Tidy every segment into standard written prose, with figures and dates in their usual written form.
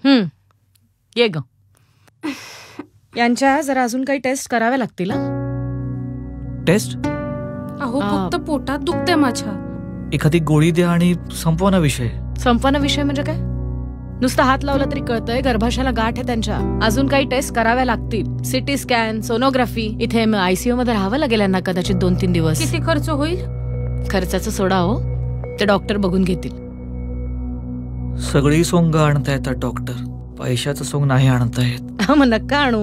ये ग. यांच्या जरा अजून काही टेस्ट कराव्या लागतील. टेस्ट? अहो फक्त पोटात दुखते माझ्या. एखादी गोळी द्या आणि संपवना विषय. संपवना विषय म्हणजे काय? नुसतं हात लावला तरी कळतंय गर्भाशयाला गाठ आहे त्यांच्या. अजून काही टेस्ट कराव्या लागतील. CT scan, sonography. इथे ICU मध्ये राहावं लागेल यांना कदाचित 2-3 दिवस. किती खर्च होईल? खर्चाचं सोडा हो, ते डॉक्टर बघून घेतील. सगळी सोंग आणता येतात डॉक्टर, पैशाचं सोंग नाही आणता येत. मग नका आणू,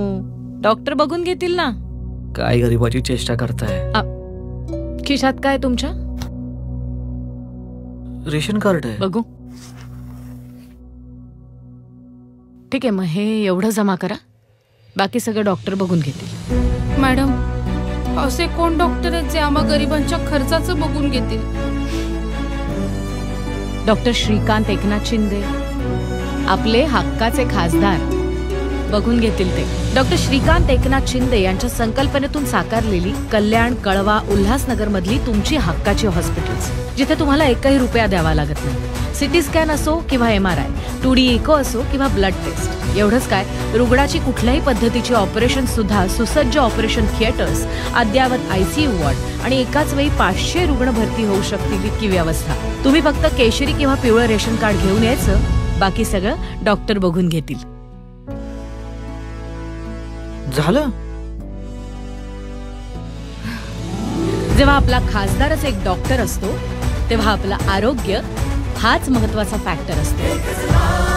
डॉक्टर बघून घेतील ना. काय गरीबाची चेष्टा करताय. खिशात काय तुमच्या? रेशन कार्ड आहे. बघू. ठीक आहे, मग हे एवढं जमा करा, बाकी सगळं डॉक्टर बघून घेतील. मॅडम, असे कोण डॉक्टर आहेत जे आम्हा गरिबांच्या खर्चाचं बघून घेतील? डॉक्टर श्रीकांत एकनाथ शिंदे, आपले हक्काचे खासदार, बघून घेतील ते. डॉक्टर श्रीकांत एकनाथ शिंदे यांच्या संकल्पनेतून साकारलेली कल्याण, कळवा, उल्हासनगर मधली तुमची हक्काची हॉस्पिटल्स, जिथे तुम्हाला एकही रुपया द्यावा लागत नाही. सिटी स्कॅन असो किंवा MRI, 2D इको असो किंवा ब्लड टेस्ट. एवढंच काय, रुग्णाची कुठल्याही पद्धतीची ऑपरेशन सुद्धा सुसज्ज ऑपरेशन थिएटर्स, अद्यावत ICU वॉर्ड आणि एकाच वेळी 500 रुग्ण भरती होऊ शकतील इतकी व्यवस्था. तुम्ही फक्त केशरी किंवा पिवळं रेशन कार्ड घेऊन यायचं, बाकी सगळं डॉक्टर बघून घेतील. झालं. जेव्हा आपला खासदारच एक डॉक्टर असतो, तेव्हा आपलं आरोग्य हाच महत्वाचा फॅक्टर असतो.